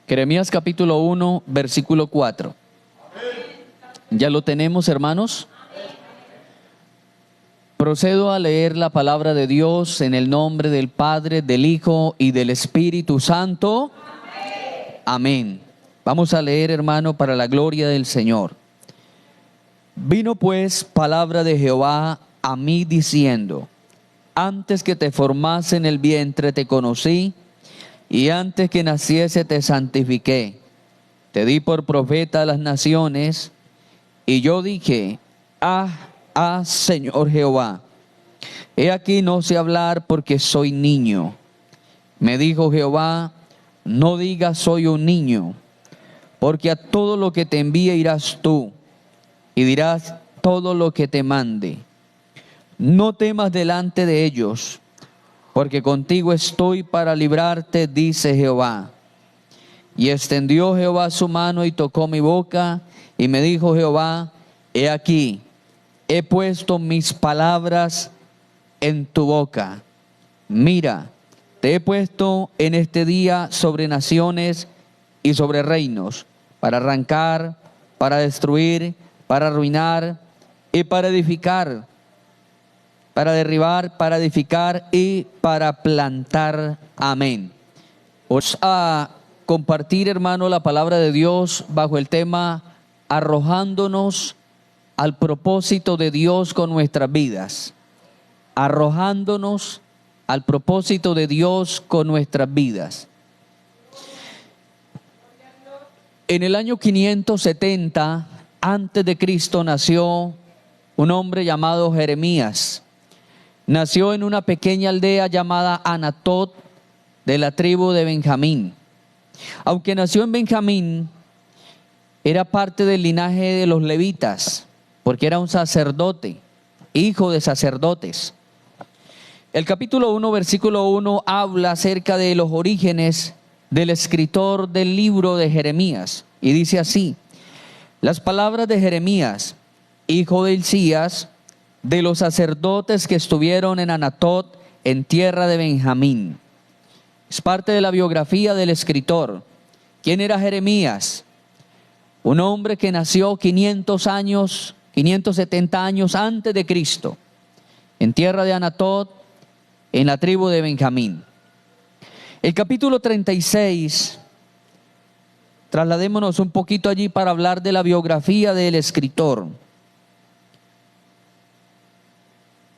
Jeremías capítulo 1, versículo 4. ¿Ya lo tenemos, hermanos? Procedo a leer la palabra de Dios en el nombre del Padre, del Hijo y del Espíritu Santo. Amén. Vamos a leer, hermano, para la gloria del Señor. Vino pues palabra de Jehová a mí diciendo: antes que te formase en el vientre te conocí, y antes que naciese te santifiqué. Te di por profeta a las naciones, y yo dije: Señor Jehová, he aquí no sé hablar porque soy niño. Me dijo Jehová: no digas soy un niño, porque a todo lo que te envíe irás tú, y dirás todo lo que te mande. No temas delante de ellos, porque contigo estoy para librarte, dice Jehová. Y extendió Jehová su mano y tocó mi boca, y me dijo Jehová: he aquí, he puesto mis palabras en tu boca. Mira, te he puesto en este día sobre naciones y sobre reinos, para arrancar, para destruir, para arruinar y para edificar, para derribar, para edificar y para plantar. Amén. Vamos a compartir, hermano, la palabra de Dios bajo el tema arrojándonos al propósito de Dios con nuestras vidas. Arrojándonos al propósito de Dios con nuestras vidas. En el año 570 antes de Cristo nació un hombre llamado Jeremías. Nació en una pequeña aldea llamada Anatot, de la tribu de Benjamín. Aunque nació en Benjamín, era parte del linaje de los levitas, porque era un sacerdote, hijo de sacerdotes. El capítulo 1, versículo 1 habla acerca de los orígenes del escritor del libro de Jeremías, y dice así: las palabras de Jeremías, hijo de Hilcías, de los sacerdotes que estuvieron en Anatot, en tierra de Benjamín. Es parte de la biografía del escritor. ¿Quién era Jeremías? Un hombre que nació 570 años antes de Cristo, en tierra de Anatot, en la tribu de Benjamín. El capítulo 36, trasladémonos un poquito allí para hablar de la biografía del escritor.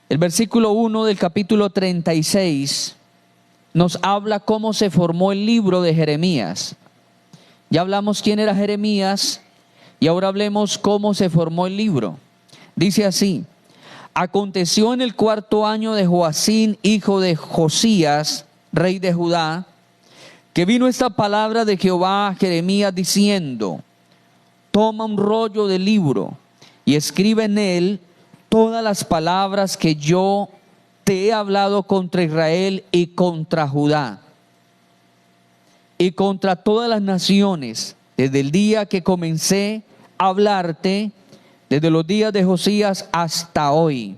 El versículo 1 del capítulo 36 nos habla cómo se formó el libro de Jeremías. Ya hablamos quién era Jeremías y ahora hablemos cómo se formó el libro. Dice así: aconteció en el 4.º año de Joacín, hijo de Josías, rey de Judá, que vino esta palabra de Jehová a Jeremías diciendo: toma un rollo de libro y escribe en él todas las palabras que yo te he hablado contra Israel y contra Judá y contra todas las naciones, desde el día que comencé a hablarte, desde los días de Josías hasta hoy.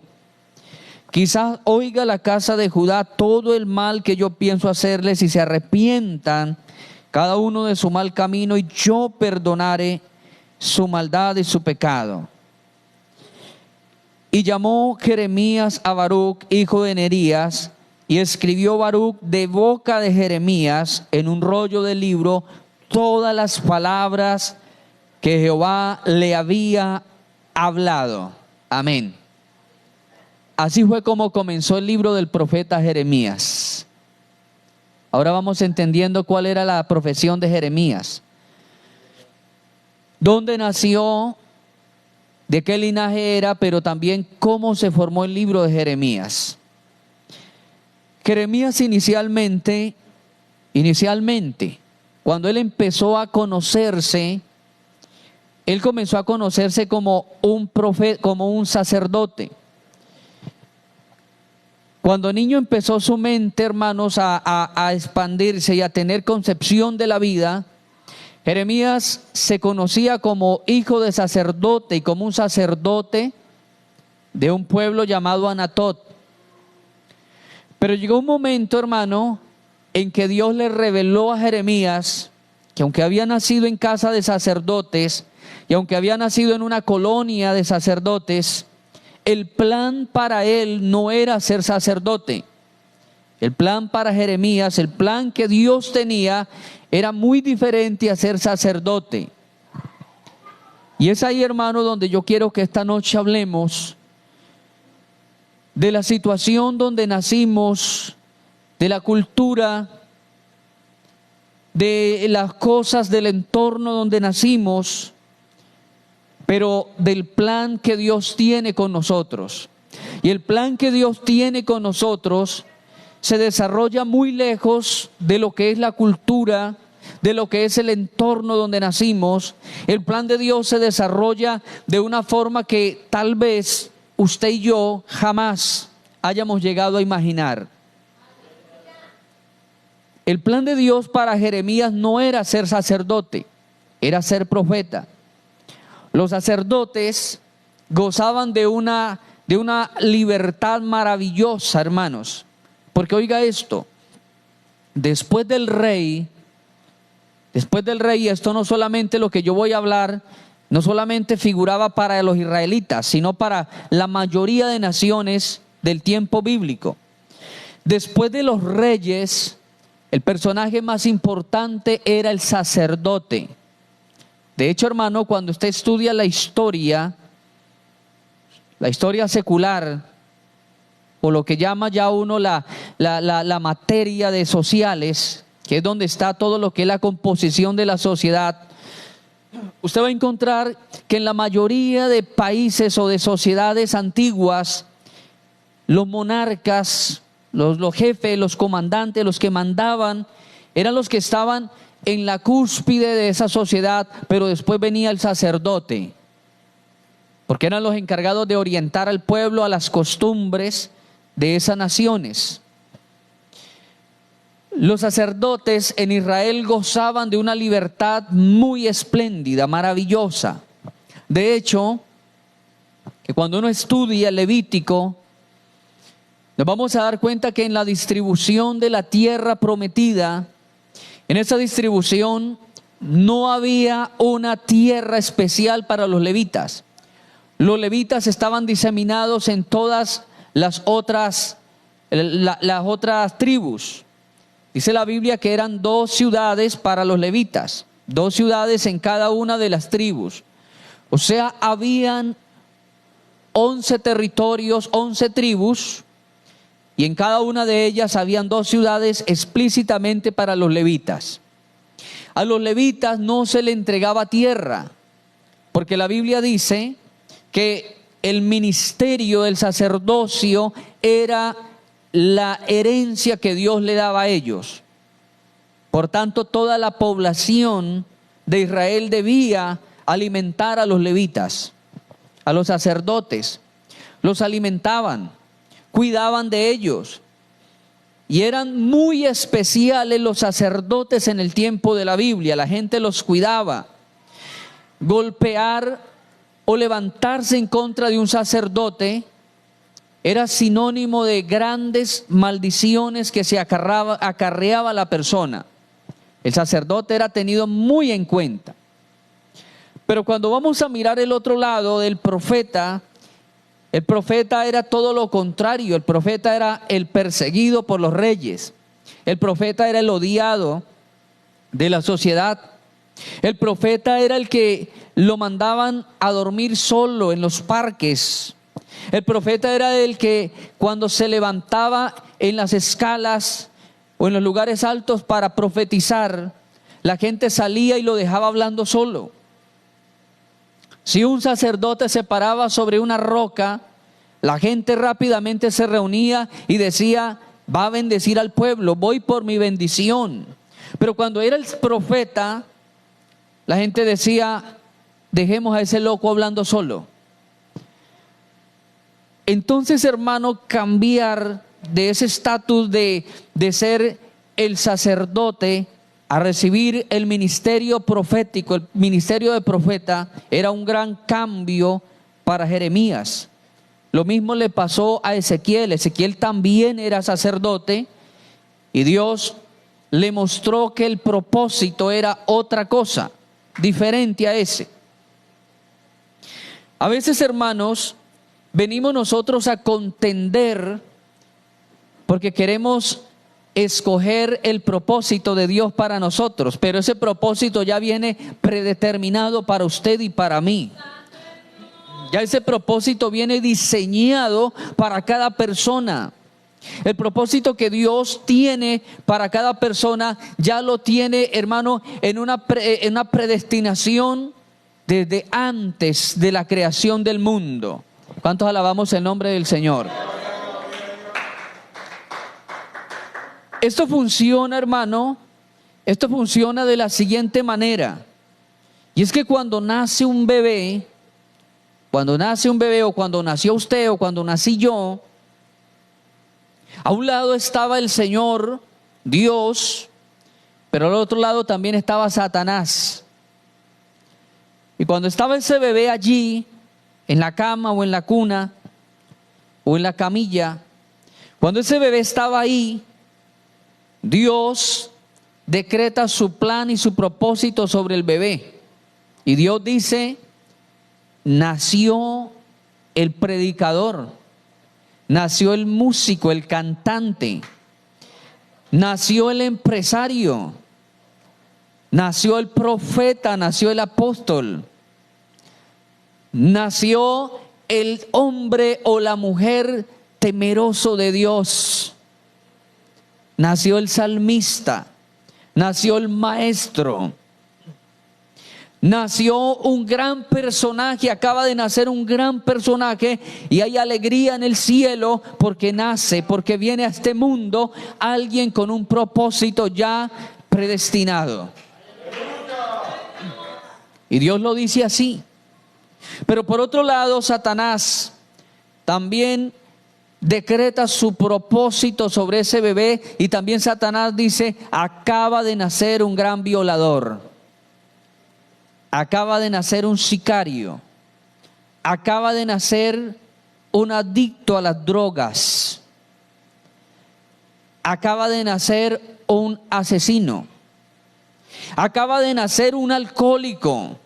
Quizás oiga la casa de Judá todo el mal que yo pienso hacerles y se arrepientan cada uno de su mal camino, y yo perdonaré su maldad y su pecado. Y llamó Jeremías a Baruc, hijo de Nerías, y escribió Baruc de boca de Jeremías en un rollo de libro todas las palabras que Jehová le había hablado. Amén. Así fue como comenzó el libro del profeta Jeremías. Ahora vamos entendiendo cuál era la profesión de Jeremías. ¿Dónde nació? ¿De qué linaje era? Pero también cómo se formó el libro de Jeremías. Jeremías inicialmente, cuando él empezó a conocerse, él comenzó a conocerse como un profeta, como un sacerdote. Cuando niño empezó su mente, hermanos, a expandirse y a tener concepción de la vida, Jeremías se conocía como hijo de sacerdote y como un sacerdote de un pueblo llamado Anatot. Pero llegó un momento, hermano, en que Dios le reveló a Jeremías que aunque había nacido en casa de sacerdotes y aunque había nacido en una colonia de sacerdotes, el plan para él no era ser sacerdote. El plan para Jeremías, el plan que Dios tenía, era muy diferente a ser sacerdote. Y es ahí, hermano, donde yo quiero que esta noche hablemos de la situación donde nacimos, de la cultura, de las cosas del entorno donde nacimos, pero del plan que Dios tiene con nosotros. Y el plan que Dios tiene con nosotros se desarrolla muy lejos de lo que es la cultura, de lo que es el entorno donde nacimos. El plan de Dios se desarrolla de una forma que tal vez usted y yo jamás hayamos llegado a imaginar. El plan de Dios para Jeremías no era ser sacerdote, era ser profeta. Los sacerdotes gozaban de una libertad maravillosa, hermanos. Porque oiga esto, después del rey, esto no solamente lo que yo voy a hablar, no solamente figuraba para los israelitas, sino para la mayoría de naciones del tiempo bíblico. Después de los reyes, el personaje más importante era el sacerdote. De hecho, hermano, cuando usted estudia la historia secular, o lo que llama ya uno la materia de sociales, que es donde está todo lo que es la composición de la sociedad, usted va a encontrar que en la mayoría de países o de sociedades antiguas, los monarcas, los jefes, los comandantes, los que mandaban, eran los que estaban en la cúspide de esa sociedad, pero después venía el sacerdote, porque eran los encargados de orientar al pueblo a las costumbres de esas naciones. Los sacerdotes en Israel gozaban de una libertad muy espléndida, maravillosa. De hecho, que cuando uno estudia el Levítico, nos vamos a dar cuenta que en la distribución de la tierra prometida, en esa distribución no había una tierra especial para los levitas. Los levitas estaban diseminados en todas las otras tribus. Dice la Biblia que eran 2 ciudades para los levitas, 2 ciudades en cada una de las tribus. O sea, habían 11 territorios, 11 tribus, y en cada una de ellas habían 2 ciudades explícitamente para los levitas. A los levitas no se le entregaba tierra, porque la Biblia dice que el ministerio del sacerdocio era la herencia que Dios le daba a ellos. Por tanto, toda la población de Israel debía alimentar a los levitas, a los sacerdotes. Los alimentaban, cuidaban de ellos. Y eran muy especiales los sacerdotes en el tiempo de la Biblia. La gente los cuidaba. Golpear o levantarse en contra de un sacerdote era sinónimo de grandes maldiciones que se acarreaba la persona. El sacerdote era tenido muy en cuenta. Pero cuando vamos a mirar el otro lado del profeta, el profeta era todo lo contrario. El profeta era el perseguido por los reyes. El profeta era el odiado de la sociedad. El profeta era el que lo mandaban a dormir solo en los parques. El profeta era el que cuando se levantaba en las escalas o en los lugares altos para profetizar, la gente salía y lo dejaba hablando solo. Si un sacerdote se paraba sobre una roca, la gente rápidamente se reunía y decía: va a bendecir al pueblo, voy por mi bendición. Pero cuando era el profeta, la gente decía: dejemos a ese loco hablando solo. Entonces, hermano, cambiar de ese estatus de ser el sacerdote a recibir el ministerio profético, el ministerio de profeta, era un gran cambio para Jeremías. Lo mismo le pasó a Ezequiel. Ezequiel también era sacerdote y Dios le mostró que el propósito era otra cosa, diferente a ese. A veces, hermanos, venimos nosotros a contender porque queremos escoger el propósito de Dios para nosotros, pero ese propósito ya viene predeterminado para usted y para mí. Ya ese propósito viene diseñado para cada persona. El propósito que Dios tiene para cada persona ya lo tiene, hermano, en una predestinación desde antes de la creación del mundo. ¿Cuántos alabamos el nombre del Señor? Esto funciona, hermano, esto funciona de la siguiente manera. Y es que cuando nace un bebé o cuando nació usted o cuando nací yo, a un lado estaba el Señor, Dios, pero al otro lado también estaba Satanás. Y cuando estaba ese bebé allí, en la cama o en la cuna o en la camilla, cuando ese bebé estaba ahí, Dios decreta su plan y su propósito sobre el bebé. Y Dios dice, nació el predicador, nació el músico, el cantante, nació el empresario, nació el profeta, nació el apóstol, nació el hombre o la mujer temeroso de Dios, nació el salmista, nació el maestro, nació un gran personaje, acaba de nacer un gran personaje y hay alegría en el cielo porque nace, porque viene a este mundo alguien con un propósito ya predestinado. Y Dios lo dice así. Pero por otro lado, Satanás también decreta su propósito sobre ese bebé y también Satanás dice, acaba de nacer un gran violador, acaba de nacer un sicario, acaba de nacer un adicto a las drogas, acaba de nacer un asesino, acaba de nacer un alcohólico,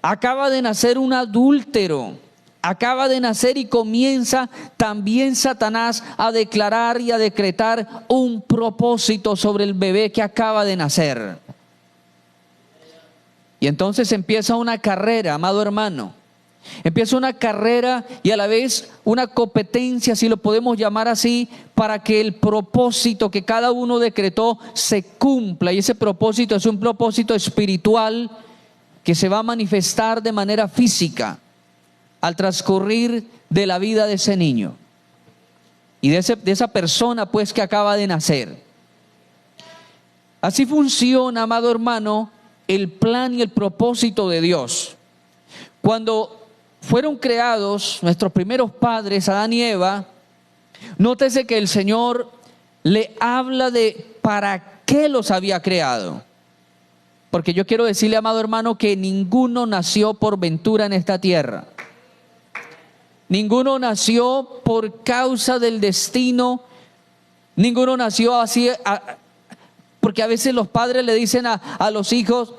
acaba de nacer un adúltero, acaba de nacer, y comienza también Satanás a declarar y a decretar un propósito sobre el bebé que acaba de nacer. Y entonces empieza una carrera, amado hermano. Empieza una carrera y a la vez una competencia, si lo podemos llamar así, para que el propósito que cada uno decretó se cumpla. Y ese propósito es un propósito espiritual que se va a manifestar de manera física al transcurrir de la vida de ese niño y de esa persona pues que acaba de nacer. Así funciona, amado hermano, el plan y el propósito de Dios. Cuando fueron creados nuestros primeros padres, Adán y Eva, nótese que el Señor le habla de para qué los había creado. Porque yo quiero decirle, amado hermano, que ninguno nació por ventura en esta tierra. Ninguno nació por causa del destino. Ninguno nació así, porque a veces los padres le dicen a los hijos,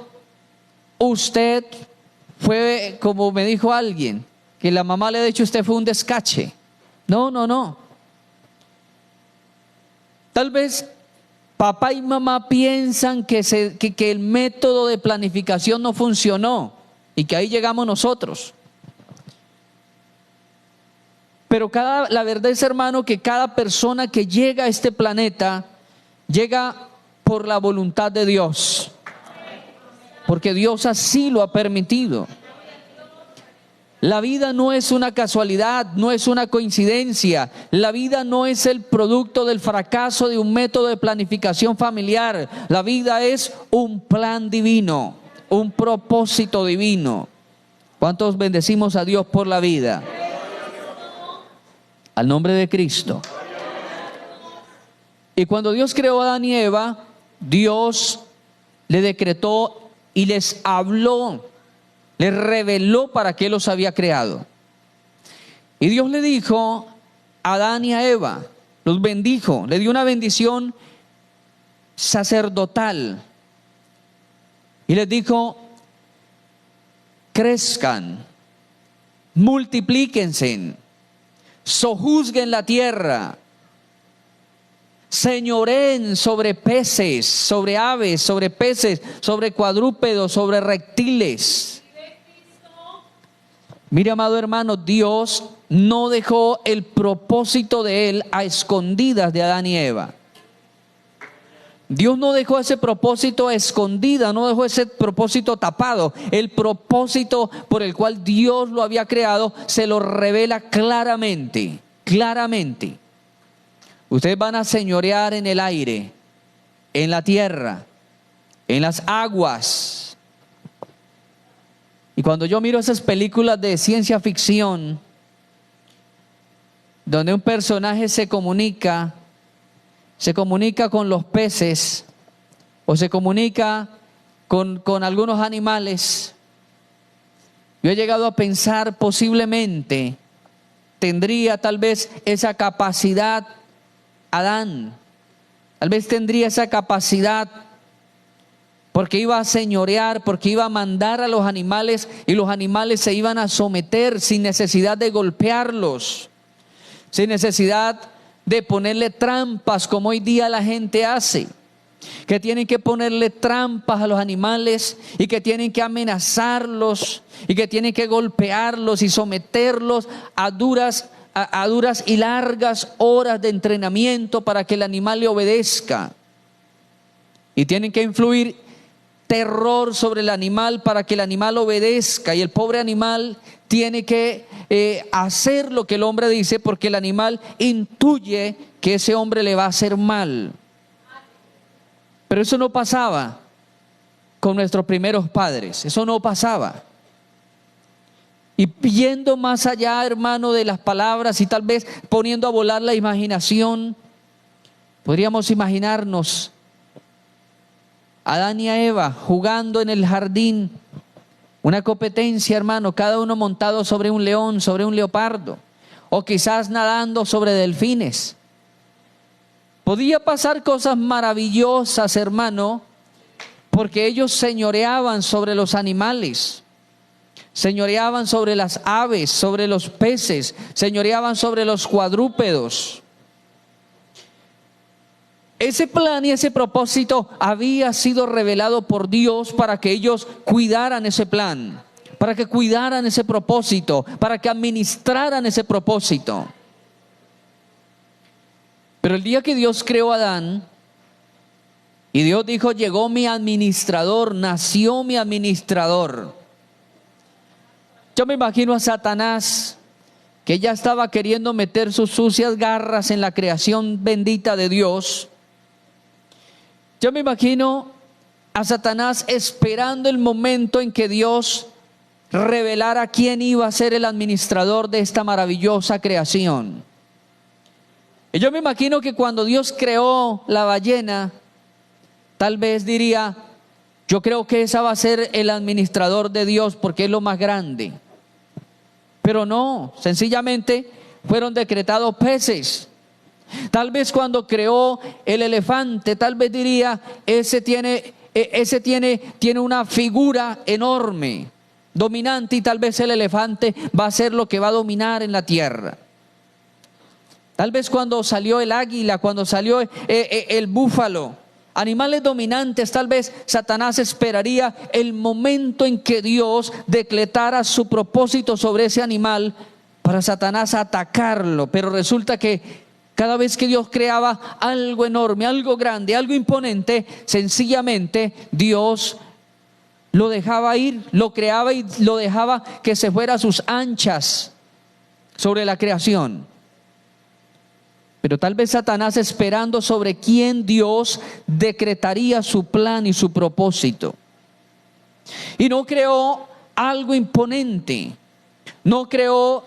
usted fue, como me dijo alguien, que la mamá le ha dicho, usted fue un descache. No. Tal vez papá y mamá piensan que el método de planificación no funcionó y que ahí llegamos nosotros. Pero la verdad es, hermano, que cada persona que llega a este planeta llega por la voluntad de Dios, porque Dios así lo ha permitido. La vida no es una casualidad, no es una coincidencia. La vida no es el producto del fracaso de un método de planificación familiar. La vida es un plan divino, un propósito divino. ¿Cuántos bendecimos a Dios por la vida? Al nombre de Cristo. Y cuando Dios creó a Adán y Eva, Dios le decretó y les habló, les reveló para qué los había creado. Y Dios le dijo a Adán y a Eva, los bendijo, le dio una bendición sacerdotal. Y les dijo: crezcan, multiplíquense, sojuzguen la tierra, señoreen sobre peces, sobre aves, sobre peces, sobre cuadrúpedos, sobre reptiles. Mire, amado hermano, Dios no dejó el propósito de Él a escondidas de Adán y Eva. Dios no dejó ese propósito a escondida, no dejó ese propósito tapado. El propósito por el cual Dios lo había creado se lo revela claramente, claramente. Ustedes van a señorear en el aire, en la tierra, en las aguas. Y cuando yo miro esas películas de ciencia ficción, donde un personaje se comunica con los peces, o se comunica con algunos animales, yo he llegado a pensar posiblemente tendría tal vez esa capacidad Adán, tal vez tendría esa capacidad porque iba a señorear, porque iba a mandar a los animales y los animales se iban a someter sin necesidad de golpearlos, sin necesidad de ponerle trampas como hoy día la gente hace, que tienen que ponerle trampas a los animales y que tienen que amenazarlos y que tienen que golpearlos y someterlos a duras y largas horas de entrenamiento para que el animal le obedezca. Y tienen que influir terror sobre el animal para que el animal obedezca, y el pobre animal tiene que hacer lo que el hombre dice porque el animal intuye que ese hombre le va a hacer mal. Pero eso no pasaba con nuestros primeros padres, eso no pasaba. Y yendo más allá, hermano, de las palabras y tal vez poniendo a volar la imaginación, podríamos imaginarnos a Adán y a Eva jugando en el jardín, una competencia, hermano, cada uno montado sobre un león, sobre un leopardo, o quizás nadando sobre delfines. Podía pasar cosas maravillosas, hermano, porque ellos señoreaban sobre los animales, señoreaban sobre las aves, sobre los peces, señoreaban sobre los cuadrúpedos. Ese plan y ese propósito había sido revelado por Dios para que ellos cuidaran ese plan, para que cuidaran ese propósito, para que administraran ese propósito. Pero el día que Dios creó a Adán, y Dios dijo: llegó mi administrador, nació mi administrador. Yo me imagino a Satanás, que ya estaba queriendo meter sus sucias garras en la creación bendita de Dios. Yo me imagino a Satanás esperando el momento en que Dios revelara quién iba a ser el administrador de esta maravillosa creación. Y yo me imagino que cuando Dios creó la ballena, tal vez diría: yo creo que esa va a ser el administrador de Dios porque es lo más grande. Pero no, sencillamente fueron decretados peces. Tal vez cuando creó el elefante, tal vez diría: ese tiene una figura enorme, dominante, y tal vez el elefante va a ser lo que va a dominar en la tierra. Tal vez cuando salió el águila, cuando salió el búfalo, animales dominantes, tal vez Satanás esperaría el momento en que Dios decretara su propósito sobre ese animal para Satanás atacarlo. Pero resulta que cada vez que Dios creaba algo enorme, algo grande, algo imponente, sencillamente Dios lo dejaba ir, lo creaba y lo dejaba que se fuera a sus anchas sobre la creación. Pero tal vez Satanás esperando sobre quién Dios decretaría su plan y su propósito. Y no creó algo imponente, no creó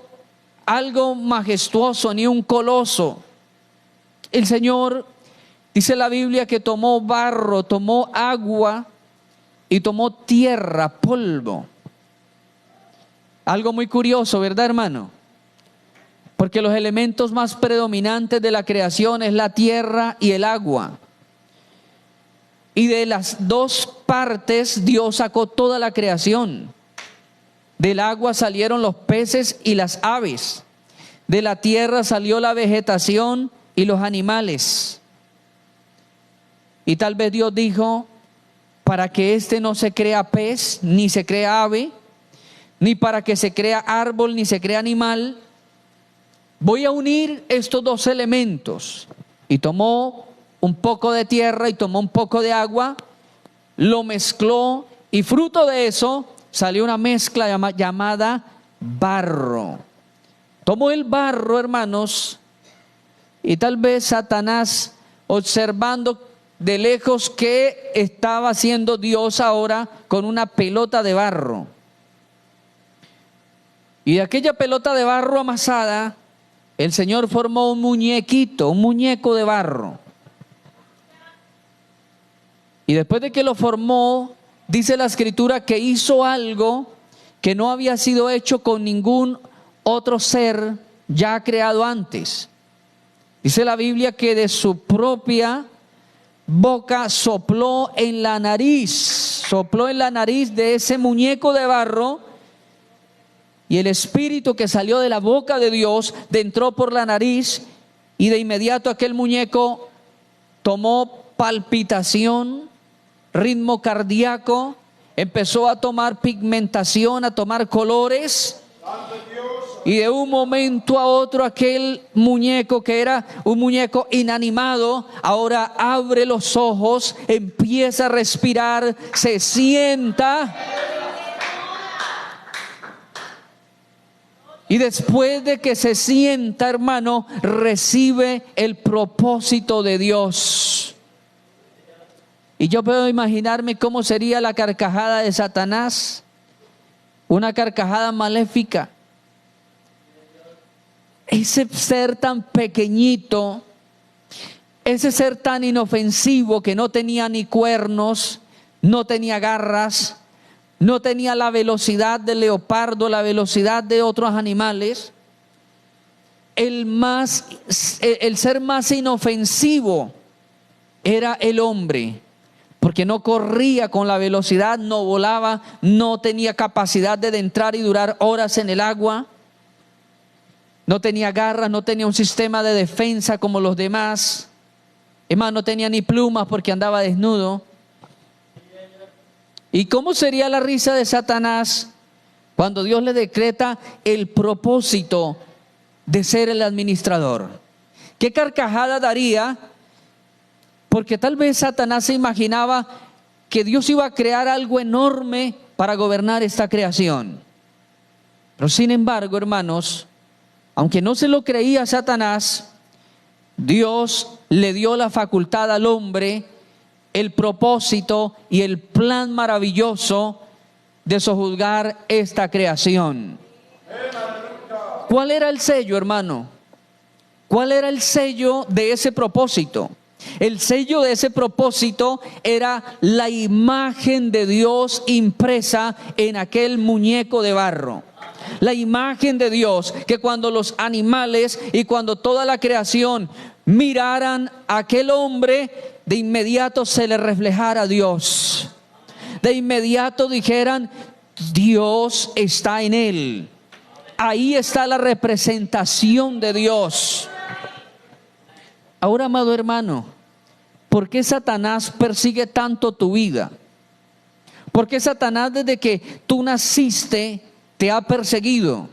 algo majestuoso ni un coloso. El Señor, dice la Biblia, que tomó barro, tomó agua y tomó tierra, polvo. Algo muy curioso, ¿verdad, hermano? Porque los elementos más predominantes de la creación es la tierra y el agua. Y de las dos partes Dios sacó toda la creación. Del agua salieron los peces y las aves. De la tierra salió la vegetación y los animales. Y tal vez Dios dijo, para que no se crea pez, ni se crea ave, ni para que se crea árbol, ni se crea animal, voy a unir estos dos elementos. Y tomó un poco de tierra y tomó un poco de agua, lo mezcló y fruto de eso salió una mezcla llamada barro. Tomó el barro, hermanos, y tal vez Satanás, observando de lejos que estaba haciendo Dios ahora con una pelota de barro. Y de aquella pelota de barro amasada, el Señor formó un muñequito, un muñeco de barro. Y después de que lo formó, dice la Escritura que hizo algo que no había sido hecho con ningún otro ser ya creado antes. Dice la Biblia que de su propia boca sopló en la nariz de ese muñeco de barro, y el espíritu que salió de la boca de Dios entró por la nariz, y de inmediato aquel muñeco tomó palpitación, ritmo cardíaco, empezó a tomar pigmentación, a tomar colores. Y de un momento a otro aquel muñeco, que era un muñeco inanimado, ahora abre los ojos, empieza a respirar, se sienta. Y después de que se sienta, hermano, recibe el propósito de Dios. Y yo puedo imaginarme cómo sería la carcajada de Satanás, una carcajada maléfica. Ese ser tan pequeñito, ese ser tan inofensivo que no tenía ni cuernos, no tenía garras, no tenía la velocidad del leopardo, la velocidad de otros animales. El ser más inofensivo era el hombre, porque no corría con la velocidad, no volaba, no tenía capacidad de entrar y durar horas en el agua. No tenía garras, no tenía un sistema de defensa como los demás. Es más, no tenía ni plumas porque andaba desnudo. ¿Y cómo sería la risa de Satanás cuando Dios le decreta el propósito de ser el administrador? ¿Qué carcajada daría? Porque tal vez Satanás se imaginaba que Dios iba a crear algo enorme para gobernar esta creación. Pero sin embargo, hermanos, aunque no se lo creía Satanás, Dios le dio la facultad al hombre, el propósito y el plan maravilloso de sojuzgar esta creación. ¿Cuál era el sello, hermano? ¿Cuál era el sello de ese propósito? El sello de ese propósito era la imagen de Dios impresa en aquel muñeco de barro. La imagen de Dios, que cuando los animales y cuando toda la creación miraran a aquel hombre, de inmediato se le reflejara a Dios. De inmediato dijeran, Dios está en él. Ahí está la representación de Dios. Ahora, amado hermano, ¿por qué Satanás persigue tanto tu vida? ¿Por qué Satanás desde que tú naciste te ha perseguido?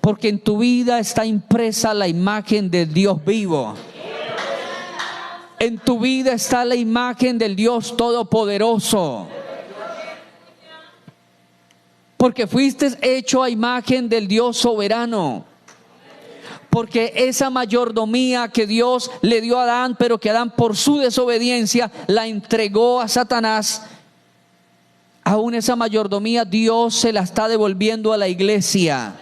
Porque en tu vida está impresa la imagen del Dios vivo. En tu vida está la imagen del Dios todopoderoso. Porque fuiste hecho a imagen del Dios soberano. Porque esa mayordomía que Dios le dio a Adán, pero que Adán por su desobediencia la entregó a Satanás, aún esa mayordomía Dios se la está devolviendo a la iglesia.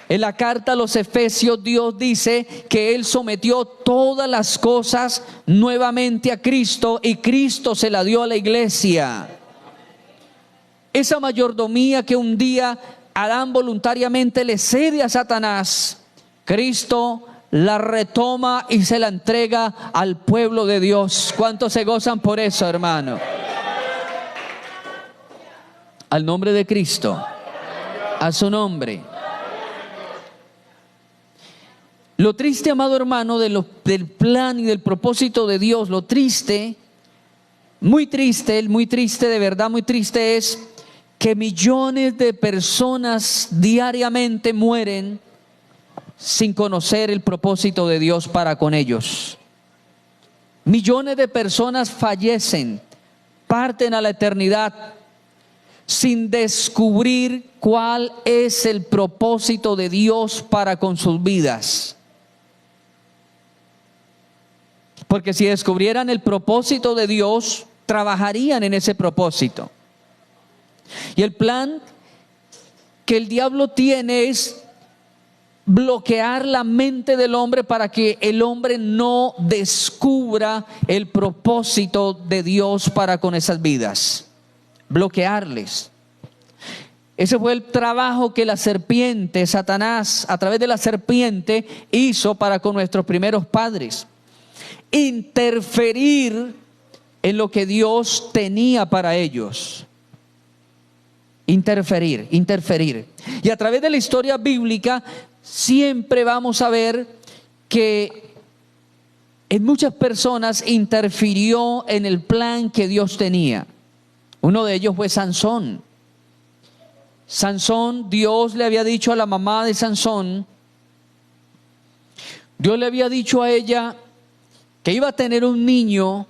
En la carta a los Efesios Dios dice que Él sometió todas las cosas nuevamente a Cristo y Cristo se la dio a la iglesia. Esa mayordomía que un día Adán voluntariamente le cede a Satanás, Cristo la retoma y se la entrega al pueblo de Dios. ¿Cuántos se gozan por eso, hermano? Al nombre de Cristo, a su nombre. Lo triste, amado hermano, del plan y del propósito de Dios, lo triste, muy triste, de verdad muy triste es que millones de personas diariamente mueren sin conocer el propósito de Dios para con ellos. Millones de personas fallecen, parten a la eternidad sin descubrir cuál es el propósito de Dios para con sus vidas. Porque si descubrieran el propósito de Dios, trabajarían en ese propósito. Y el plan que el diablo tiene es bloquear la mente del hombre para que el hombre no descubra el propósito de Dios para con esas vidas. Bloquearles. Ese fue el trabajo que la serpiente, Satanás, a través de la serpiente, hizo para con nuestros primeros padres. Interferir en lo que Dios tenía para ellos. Interferir. Y a través de la historia bíblica siempre vamos a ver que en muchas personas interfirió en el plan que Dios tenía. Uno de ellos fue Sansón. Sansón, Dios le había dicho a la mamá de Sansón, Dios le había dicho a ella que iba a tener un niño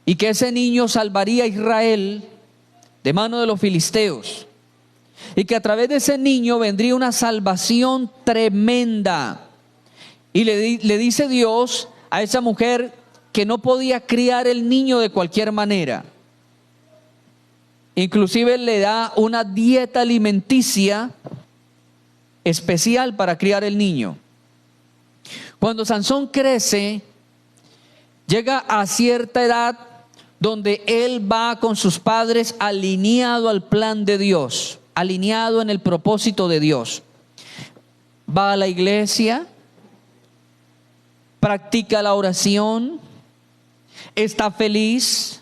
y que ese niño salvaría a Israel de mano de los filisteos. Y que a través de ese niño vendría una salvación tremenda. Y le dice Dios a esa mujer que no podía criar el niño de cualquier manera. Inclusive le da una dieta alimenticia especial para criar el niño. Cuando Sansón crece, llega a cierta edad donde él va con sus padres alineado al plan de Dios, alineado en el propósito de Dios. Va a la iglesia, practica la oración, está feliz,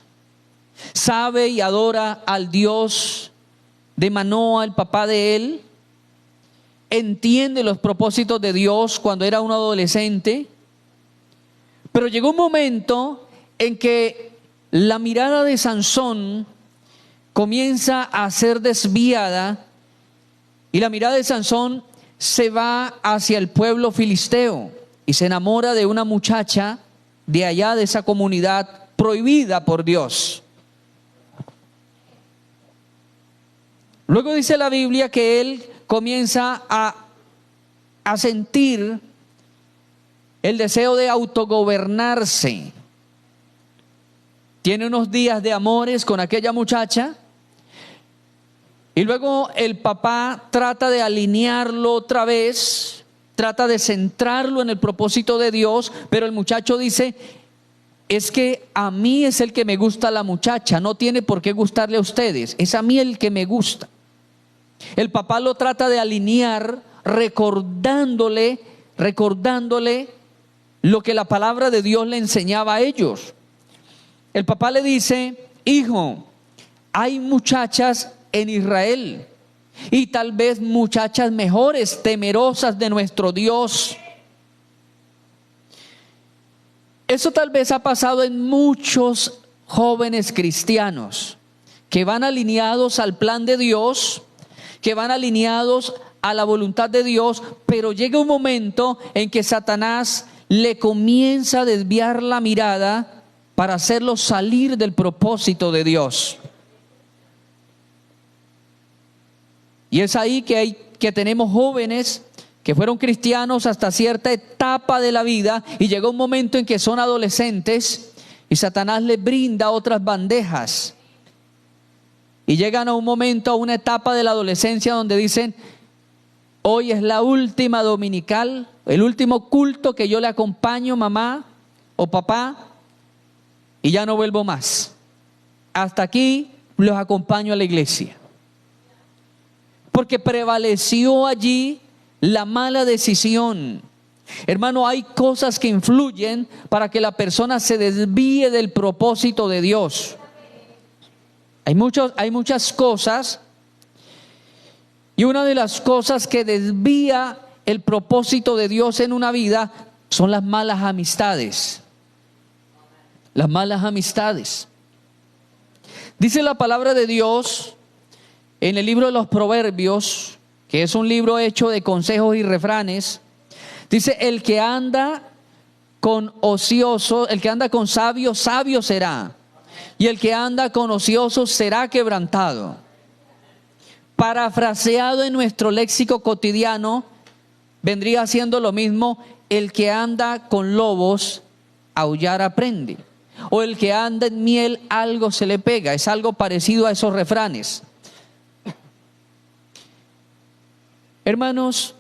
sabe y adora al Dios de Manoa, el papá de él, entiende los propósitos de Dios cuando era un adolescente, pero llegó un momento en que la mirada de Sansón comienza a ser desviada y la mirada de Sansón se va hacia el pueblo filisteo y se enamora de una muchacha de allá, de esa comunidad prohibida por Dios. Luego dice la Biblia que él comienza a sentir el deseo de autogobernarse. Tiene unos días de amores con aquella muchacha y luego el papá trata de alinearlo otra vez, trata de centrarlo en el propósito de Dios, pero el muchacho dice: es que a mí es el que me gusta la muchacha, no tiene por qué gustarle a ustedes, es a mí el que me gusta. El papá lo trata de alinear recordándole lo que la palabra de Dios le enseñaba a ellos. El papá le dice: hijo, hay muchachas en Israel y tal vez muchachas mejores, temerosas de nuestro Dios. Eso tal vez ha pasado en muchos jóvenes cristianos que van alineados al plan de Dios, que van alineados a la voluntad de Dios, pero llega un momento en que Satanás le comienza a desviar la mirada para hacerlo salir del propósito de Dios. Y es ahí que tenemos jóvenes que fueron cristianos hasta cierta etapa de la vida y llegó un momento en que son adolescentes y Satanás les brinda otras bandejas. Y llegan a un momento, a una etapa de la adolescencia donde dicen: hoy es la última dominical, el último culto que yo le acompaño, mamá o papá, y ya no vuelvo más. Hasta aquí los acompaño a la iglesia. Porque prevaleció allí la mala decisión, Hermano, hay cosas que influyen para que la persona se desvíe del propósito de Dios. Hay muchas cosas, y una de las cosas que desvía el propósito de Dios en una vida son las malas amistades. Las malas amistades. Dice la palabra de Dios en el libro de los Proverbios, que es un libro hecho de consejos y refranes. Dice: el que anda con ocioso, el que anda con sabio, sabio será. Y el que anda con ocioso será quebrantado. Parafraseado en nuestro léxico cotidiano, vendría siendo lo mismo: el que anda con lobos, aullar aprende. O el que anda en miel, algo se le pega. Es algo parecido a esos refranes. Hermanos,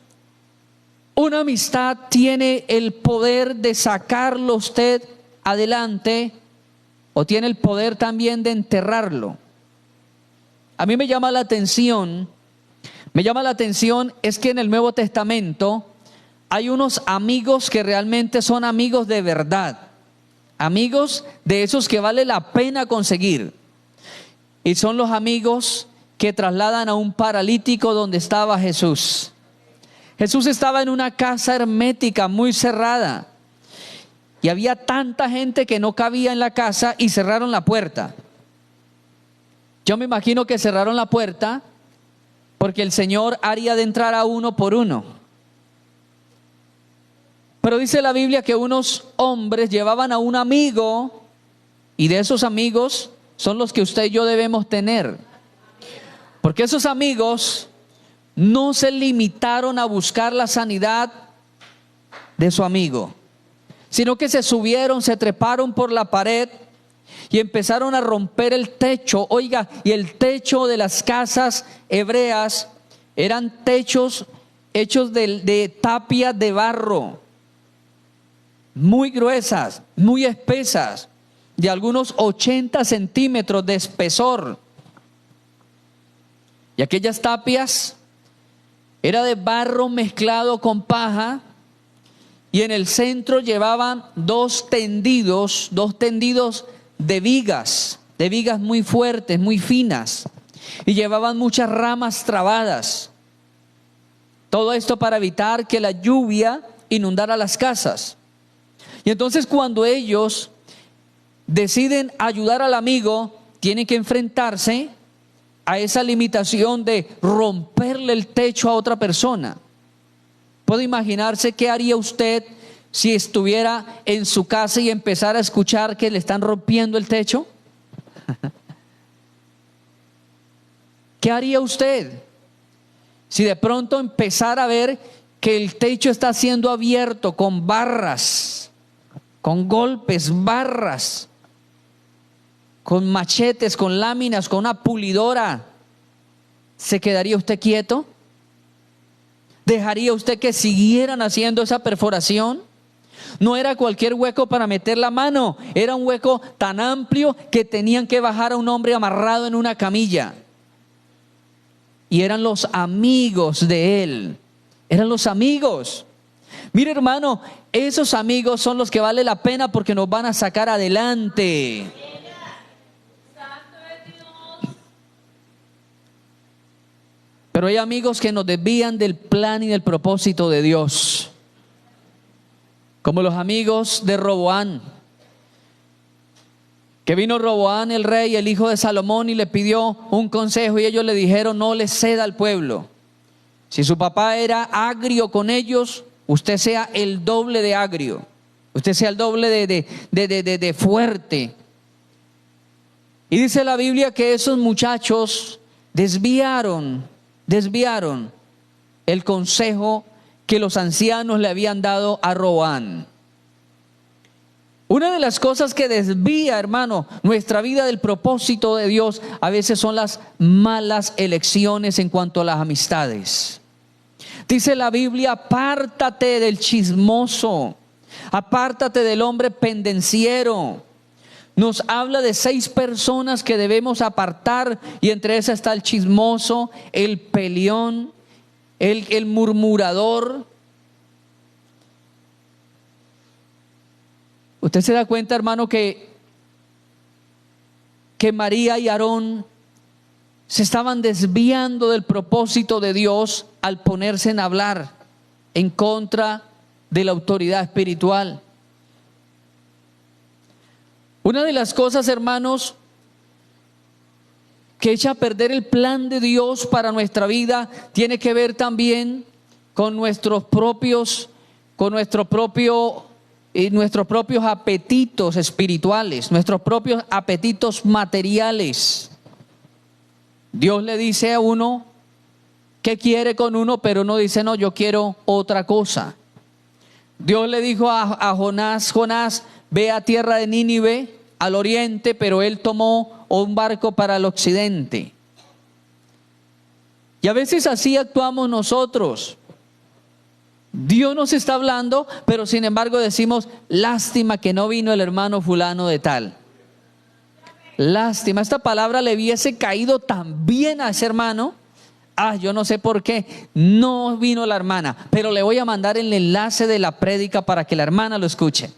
una amistad tiene el poder de sacarlo usted adelante, o tiene el poder también de enterrarlo. A mí me llama la atención es que en el Nuevo Testamento hay unos amigos que realmente son amigos de verdad. Amigos de esos que vale la pena conseguir. Y son los amigos que trasladan a un paralítico donde estaba Jesús. Jesús estaba en una casa hermética muy cerrada. Y había tanta gente que no cabía en la casa y cerraron la puerta. Yo me imagino que cerraron la puerta porque el Señor haría de entrar a uno por uno. Pero dice la Biblia que unos hombres llevaban a un amigo, y de esos amigos son los que usted y yo debemos tener. Porque esos amigos no se limitaron a buscar la sanidad de su amigo, sino que se subieron, se treparon por la pared y empezaron a romper el techo. Oiga, y el techo de las casas hebreas eran techos hechos de tapia de barro, muy gruesas, muy espesas, de algunos 80 centímetros de espesor. Y aquellas tapias era de barro mezclado con paja, y en el centro llevaban dos tendidos de vigas muy fuertes, muy finas, y llevaban muchas ramas trabadas. Todo esto para evitar que la lluvia inundara las casas. Y entonces, cuando ellos deciden ayudar al amigo, tienen que enfrentarse a esa limitación de romperle el techo a otra persona. ¿Puede imaginarse qué haría usted si estuviera en su casa y empezara a escuchar que le están rompiendo el techo? ¿Qué haría usted si de pronto empezara a ver que el techo está siendo abierto con barras, con golpes, barras, con machetes, con láminas, con una pulidora? ¿Se quedaría usted quieto? ¿Dejaría usted que siguieran haciendo esa perforación? No era cualquier hueco para meter la mano, era un hueco tan amplio que tenían que bajar a un hombre amarrado en una camilla. Y eran los amigos de él, eran los amigos. Mire, hermano, esos amigos son los que vale la pena porque nos van a sacar adelante. Pero hay amigos que nos desvían del plan y del propósito de Dios, como los amigos de Roboán. Que vino Roboán, el rey, el hijo de Salomón, y le pidió un consejo, y ellos le dijeron: no le ceda al pueblo. Si su papá era agrio con ellos, usted sea el doble de agrio, usted sea el doble de fuerte. Y dice la Biblia que esos muchachos desviaron el consejo que los ancianos le habían dado a Roboán. Una de las cosas que desvía, hermano, nuestra vida del propósito de Dios a veces son las malas elecciones en cuanto a las amistades. Dice la Biblia: apártate del chismoso, apártate del hombre pendenciero. Nos habla de 6 personas que debemos apartar, y entre esas está el chismoso, el peleón, el murmurador. Usted se da cuenta, hermano, que María y Aarón se estaban desviando del propósito de Dios al ponerse en hablar en contra de la autoridad espiritual. Una de las cosas, hermanos, que echa a perder el plan de Dios para nuestra vida tiene que ver también con nuestros propios apetitos espirituales, nuestros propios apetitos materiales. Dios le dice a uno qué quiere con uno, pero no dice, no, yo quiero otra cosa. Dios le dijo a Jonás, Jonás, ve a tierra de Nínive, al oriente, pero él tomó un barco para el occidente. Y a veces así actuamos nosotros. Dios nos está hablando, pero sin embargo decimos, lástima que no vino el hermano fulano de tal. Lástima, esta palabra le hubiese caído tan bien a ese hermano. Yo no sé por qué no vino la hermana, pero le voy a mandar el enlace de la prédica para que la hermana lo escuche.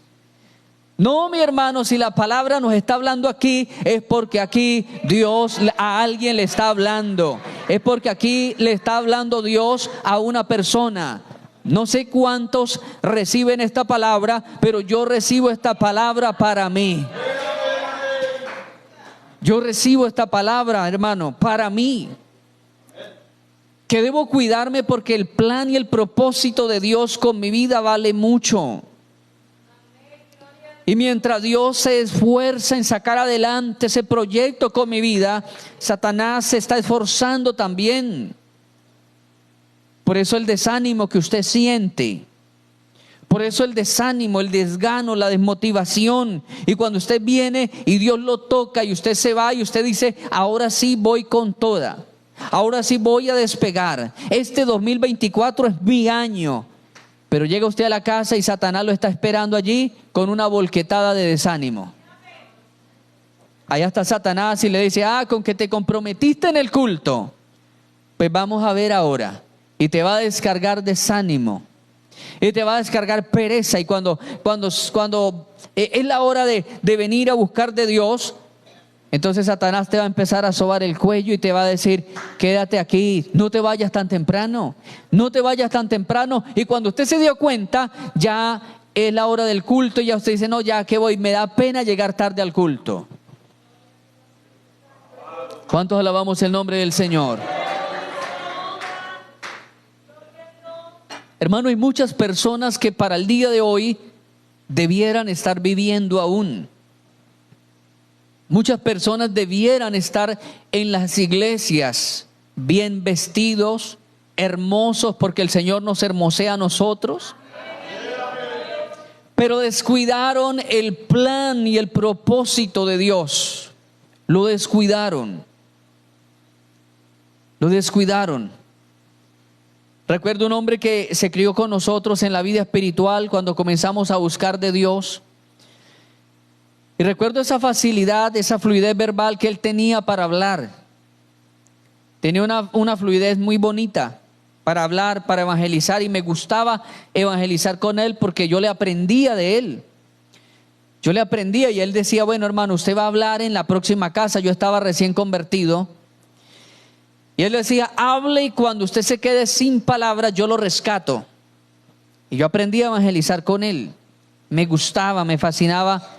No, mi hermano, si la palabra nos está hablando aquí, es porque aquí Dios a alguien le está hablando. Es porque aquí le está hablando Dios a una persona. No sé cuántos reciben esta palabra, pero yo recibo esta palabra para mí. Yo recibo esta palabra, hermano, para mí. Que debo cuidarme porque el plan y el propósito de Dios con mi vida vale mucho. Y mientras Dios se esfuerza en sacar adelante ese proyecto con mi vida, Satanás se está esforzando también. Por eso el desánimo que usted siente, por eso el desánimo, el desgano, la desmotivación. Y cuando usted viene y Dios lo toca y usted se va y usted dice, ahora sí voy con toda, ahora sí voy a despegar. Este 2024 es mi año. Pero llega usted a la casa y Satanás lo está esperando allí con una volquetada de desánimo. Allá está Satanás y le dice, con que te comprometiste en el culto, pues vamos a ver ahora. Y te va a descargar desánimo. Y te va a descargar pereza. Y cuando es la hora de venir a buscar de Dios, entonces Satanás te va a empezar a sobar el cuello y te va a decir, quédate aquí, no te vayas tan temprano, no te vayas tan temprano. Y cuando usted se dio cuenta, ya es la hora del culto y ya usted dice, no, ya que voy, me da pena llegar tarde al culto. ¿Cuántos alabamos el nombre del Señor? Hermano, hay muchas personas que para el día de hoy debieran estar viviendo aún. Muchas personas debieran estar en las iglesias bien vestidos, hermosos, porque el Señor nos hermosea a nosotros. Pero descuidaron el plan y el propósito de Dios. Lo descuidaron. Lo descuidaron. Recuerdo un hombre que se crió con nosotros en la vida espiritual cuando comenzamos a buscar de Dios. Y recuerdo esa facilidad, esa fluidez verbal que él tenía para hablar. Tenía una fluidez muy bonita para hablar, para evangelizar, y me gustaba evangelizar con él porque yo le aprendía de él. Yo le aprendía y él decía, bueno, hermano, usted va a hablar en la próxima casa. Yo estaba recién convertido. Y él decía, hable y cuando usted se quede sin palabras, yo lo rescato. Y yo aprendí a evangelizar con él. Me gustaba, me fascinaba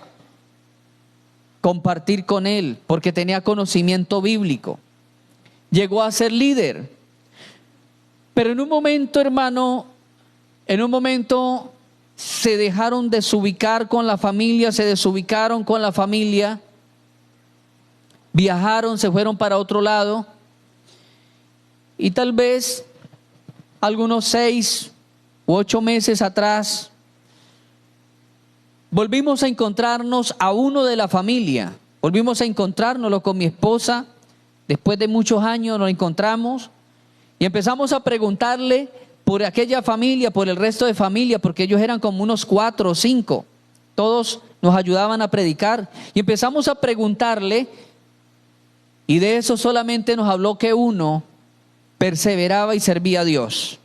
compartir con él porque tenía conocimiento bíblico. Llegó a ser líder. Pero en un momento, hermano, se dejaron desubicar con la familia, se desubicaron con la familia, viajaron, se fueron para otro lado. Y tal vez algunos 6 u 8 meses atrás, volvimos a encontrarnos a uno de la familia. Volvimos a encontrárnoslo con mi esposa. Después de muchos años nos encontramos y empezamos a preguntarle por aquella familia, por el resto de familia, porque ellos eran como unos 4 o 5. Todos nos ayudaban a predicar. Y empezamos a preguntarle, y de eso solamente nos habló que uno perseveraba y servía a Dios.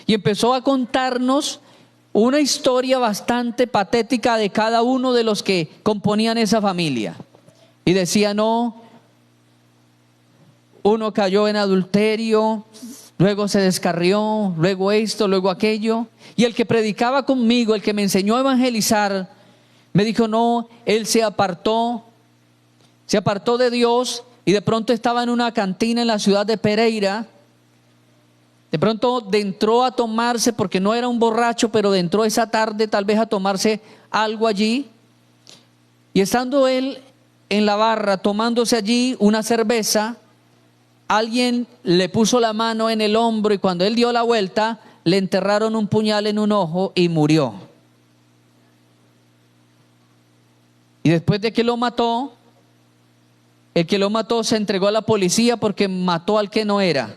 Y empezó a contarnos una historia bastante patética de cada uno de los que componían esa familia. Y decía, no, uno cayó en adulterio, luego se descarrió, luego esto, luego aquello. Y el que predicaba conmigo, el que me enseñó a evangelizar, me dijo, no, él se apartó de Dios y de pronto estaba en una cantina en la ciudad de Pereira. De pronto entró a tomarse, porque no era un borracho, pero entró esa tarde tal vez a tomarse algo allí. Y estando él en la barra tomándose allí una cerveza, alguien le puso la mano en el hombro y cuando él dio la vuelta, le enterraron un puñal en un ojo y murió. Y después de que lo mató, el que lo mató se entregó a la policía porque mató al que no era.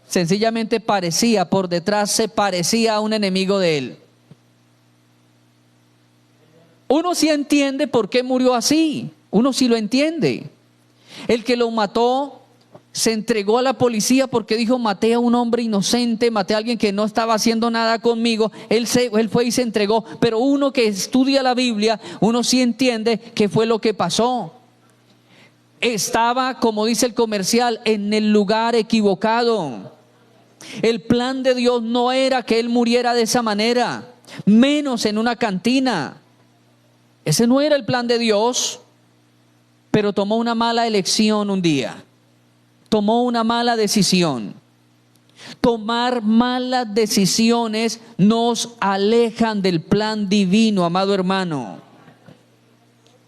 Sencillamente parecía, por detrás se parecía a un enemigo de él. Uno sí entiende por qué murió así, uno sí lo entiende. El que lo mató se entregó a la policía porque dijo, maté a un hombre inocente, maté a alguien que no estaba haciendo nada conmigo. Él fue y se entregó. Pero uno que estudia la Biblia, uno sí entiende qué fue lo que pasó. Estaba, como dice el comercial, en el lugar equivocado. El plan de Dios no era que él muriera de esa manera, menos en una cantina. Ese no era el plan de Dios, pero tomó una mala elección un día. Tomó una mala decisión. Tomar malas decisiones nos alejan del plan divino, amado hermano.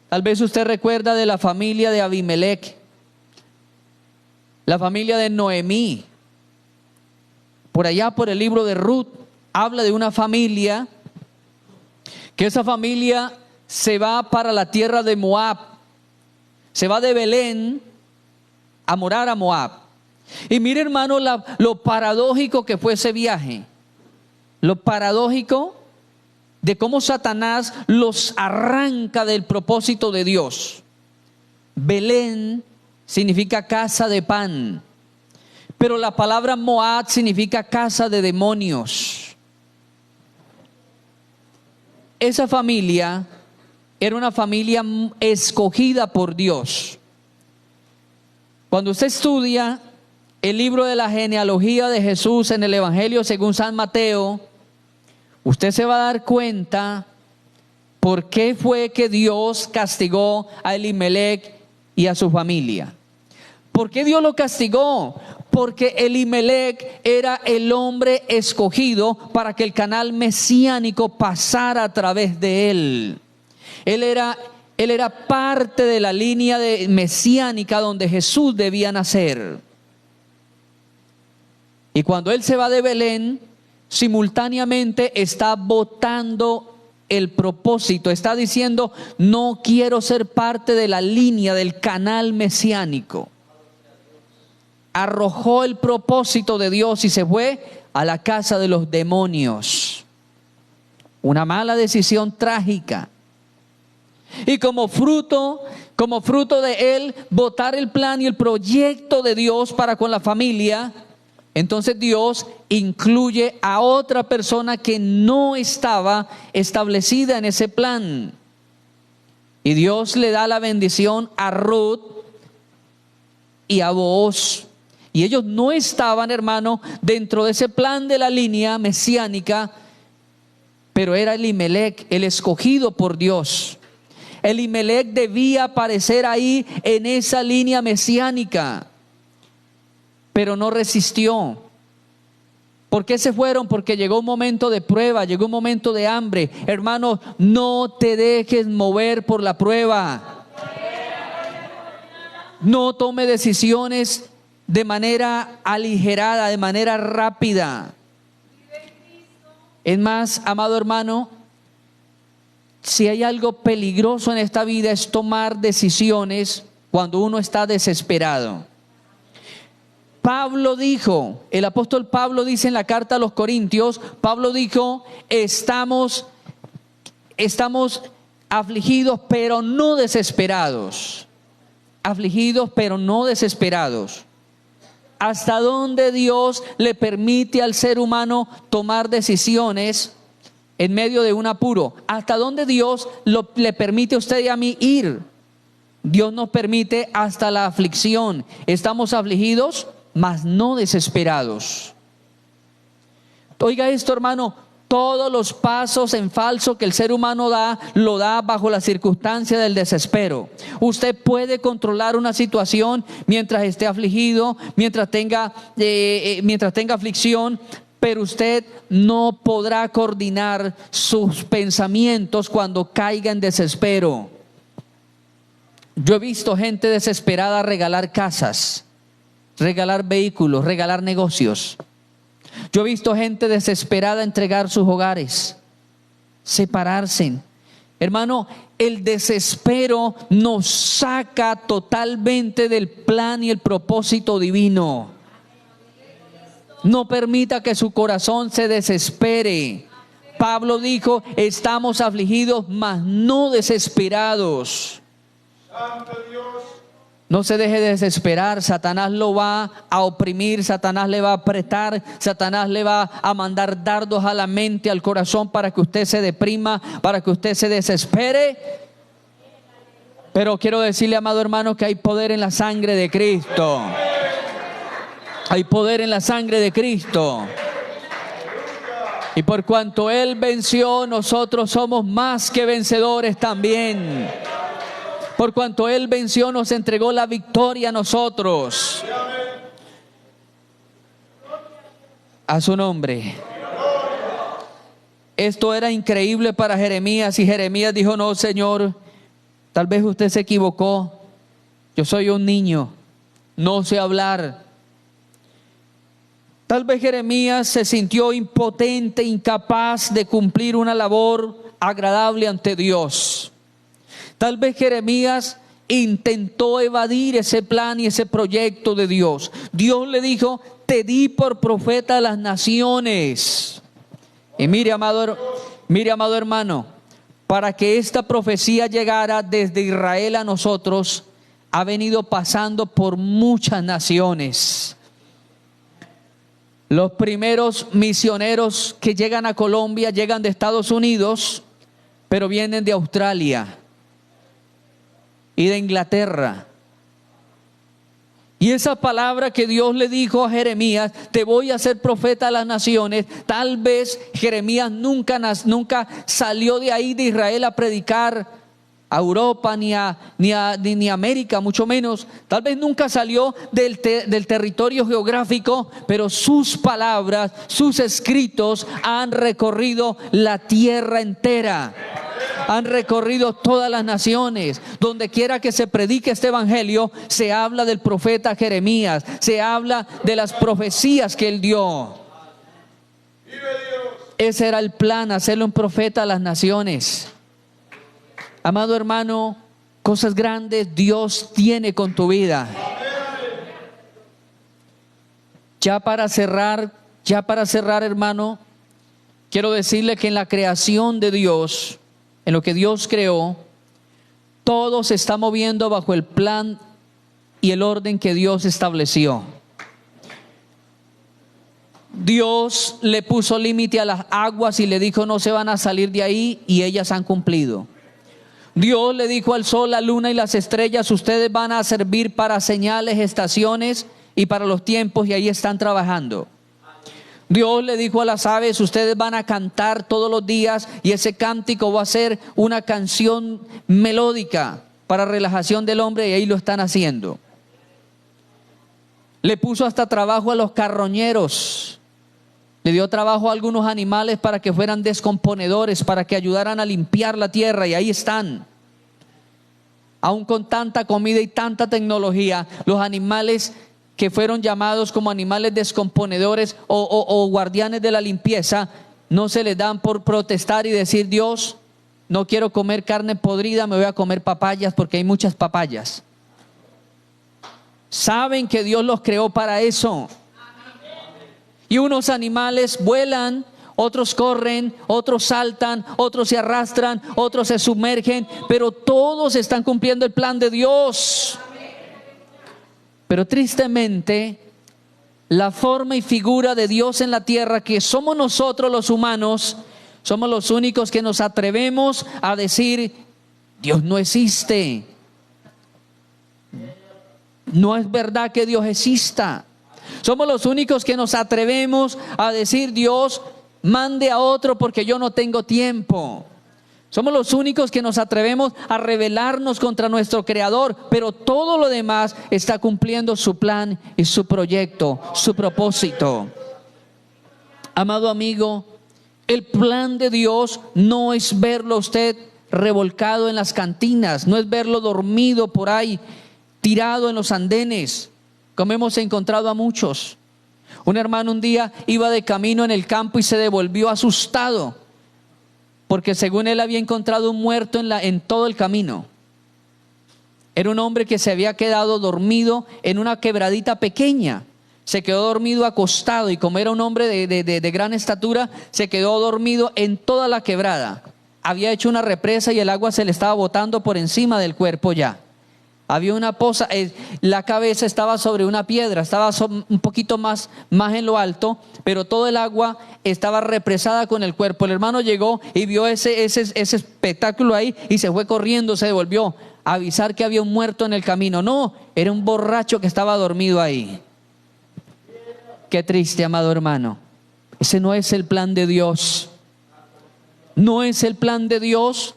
Tal vez usted recuerda de la familia de Abimelech, la familia de Noemí. Por allá, por el libro de Ruth, habla de una familia, que esa familia se va para la tierra de Moab. Se va de Belén a morar a Moab. Y mire, hermano, lo paradójico que fue ese viaje. Lo paradójico de cómo Satanás los arranca del propósito de Dios. Belén significa casa de pan, pero la palabra Moab significa casa de demonios. Esa familia era una familia escogida por Dios. Cuando usted estudia el libro de la genealogía de Jesús en el Evangelio según San Mateo, usted se va a dar cuenta por qué fue que Dios castigó a Elimelech y a su familia. ¿Por qué Dios lo castigó? Porque Elimelech era el hombre escogido para que el canal mesiánico pasara a través de él. Él era parte de la línea mesiánica donde Jesús debía nacer. Y cuando él se va de Belén, simultáneamente está votando el propósito, está diciendo, no quiero ser parte de la línea del canal mesiánico. Arrojó el propósito de Dios y se fue a la casa de los demonios. Una mala decisión trágica. Y como fruto de él votar el plan y el proyecto de Dios para con la familia, entonces Dios incluye a otra persona que no estaba establecida en ese plan. Y Dios le da la bendición a Ruth y a Booz. Y ellos no estaban, hermano, dentro de ese plan de la línea mesiánica, pero era Elimelech, el escogido por Dios. Elimelech debía aparecer ahí en esa línea mesiánica, pero no resistió. ¿Por qué se fueron? Porque llegó un momento de prueba, llegó un momento de hambre. Hermano, no te dejes mover por la prueba. No tome decisiones de manera aligerada, de manera rápida. Es más, amado hermano, si hay algo peligroso en esta vida es tomar decisiones cuando uno está desesperado. Pablo dijo, el apóstol Pablo dice en la carta a los Corintios, Pablo dijo, estamos afligidos pero no desesperados. Afligidos pero no desesperados. ¿Hasta dónde Dios le permite al ser humano tomar decisiones en medio de un apuro. ¿Hasta dónde Dios le permite a usted y a mí ir? Dios nos permite hasta la aflicción. Estamos afligidos, mas no desesperados. Oiga esto, hermano, todos los pasos en falso que el ser humano da, lo da bajo la circunstancia del desespero. Usted puede controlar una situación mientras esté afligido, mientras tenga aflicción, pero usted no podrá coordinar sus pensamientos cuando caiga en desespero. Yo he visto gente desesperada regalar casas, regalar vehículos, regalar negocios. Yo he visto gente desesperada entregar sus hogares, separarse. Hermano, el desespero nos saca totalmente del plan y el propósito divino. No permita que su corazón se desespere. Pablo dijo, estamos afligidos, mas no desesperados. Santo Dios. No se deje desesperar. Satanás lo va a oprimir, Satanás le va a apretar, Satanás le va a mandar dardos a la mente, al corazón, para que usted se deprima, para que usted se desespere. Pero quiero decirle, amado hermano, que hay poder en la sangre de Cristo. Hay poder en la sangre de Cristo. Y por cuanto Él venció, nosotros somos más que vencedores también. Por cuanto Él venció, nos entregó la victoria a nosotros. A su nombre. Esto era increíble para Jeremías, y Jeremías dijo, no, Señor, tal vez usted se equivocó. Yo soy un niño, no sé hablar. Tal vez Jeremías se sintió impotente, incapaz de cumplir una labor agradable ante Dios. Tal vez Jeremías intentó evadir ese plan y ese proyecto de Dios. Dios le dijo, te di por profeta a las naciones. Y mire, amado hermano, para que esta profecía llegara desde Israel a nosotros, ha venido pasando por muchas naciones. Los primeros misioneros que llegan a Colombia llegan de Estados Unidos, pero vienen de Australia y de Inglaterra. Y esa palabra que Dios le dijo a Jeremías, te voy a hacer profeta a las naciones, tal vez Jeremías nunca salió de ahí, de Israel, a predicar a Europa ni a América, mucho menos. Tal vez nunca salió del territorio geográfico, pero sus palabras, sus escritos han recorrido la tierra entera. Han recorrido todas las naciones. Donde quiera que se predique este evangelio, se habla del profeta Jeremías, se habla de las profecías que él dio. Ese era el plan, hacerle un profeta a las naciones. Amado hermano, cosas grandes Dios tiene con tu vida. Ya para cerrar, hermano, quiero decirle que en la creación de Dios, en lo que Dios creó, todo se está moviendo bajo el plan y el orden que Dios estableció. Dios le puso límite a las aguas y le dijo, no se van a salir de ahí, y ellas han cumplido. Dios le dijo al sol, la luna y las estrellas, ustedes van a servir para señales, estaciones y para los tiempos, y ahí están trabajando. Dios le dijo a las aves, ustedes van a cantar todos los días, y ese cántico va a ser una canción melódica para relajación del hombre, y ahí lo están haciendo. Le puso hasta trabajo a los carroñeros. Le dio trabajo a algunos animales para que fueran descomponedores, para que ayudaran a limpiar la tierra, y ahí están. Aún con tanta comida y tanta tecnología, los animales que fueron llamados como animales descomponedores o guardianes de la limpieza, no se les dan por protestar y decir, Dios, no quiero comer carne podrida, me voy a comer papayas porque hay muchas papayas. Saben que Dios los creó para eso. Y unos animales vuelan, otros corren, otros saltan, otros se arrastran, otros se sumergen, pero todos están cumpliendo el plan de Dios. Pero tristemente, la forma y figura de Dios en la tierra, que somos nosotros los humanos, Somos los únicos que nos atrevemos a decir, Dios no existe. No es verdad que Dios exista. Somos los únicos que nos atrevemos a decir, Dios, mande a otro porque yo no tengo tiempo. Somos los únicos que nos atrevemos a rebelarnos contra nuestro Creador, pero todo lo demás está cumpliendo su plan y su proyecto, su propósito. Amado amigo, el plan de Dios no es verlo a usted revolcado en las cantinas, no es verlo dormido por ahí, tirado en los andenes, como hemos encontrado a muchos. Un hermano un día iba de camino en el campo y se devolvió asustado, porque según él había encontrado un muerto en todo el camino. Era un hombre que se había quedado dormido en una quebradita pequeña. Se quedó dormido acostado, y como era un hombre de gran estatura, se quedó dormido en toda la quebrada. Había hecho una represa y el agua se le estaba botando por encima del cuerpo ya. Había una poza, la cabeza estaba sobre una piedra, estaba un poquito más en lo alto, pero todo el agua estaba represada con el cuerpo. El hermano llegó y vio ese espectáculo ahí y se fue corriendo, se devolvió a avisar que había un muerto en el camino. No, era un borracho que estaba dormido ahí. Qué triste, amado hermano. Ese no es el plan de Dios. No es el plan de Dios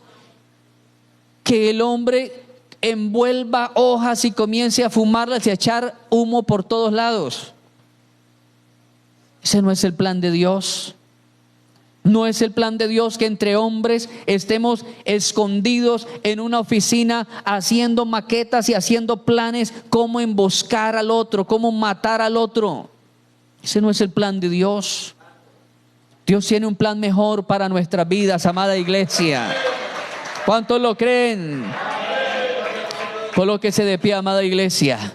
que el hombre envuelva hojas y comience a fumarlas y a echar humo por todos lados. Ese no es el plan de Dios. No es el plan de Dios que entre hombres estemos escondidos en una oficina haciendo maquetas y haciendo planes cómo emboscar al otro, cómo matar al otro. Ese no es el plan de Dios. Dios tiene un plan mejor para nuestras vidas, amada iglesia. ¿Cuántos lo creen? Colóquese de pie, amada iglesia.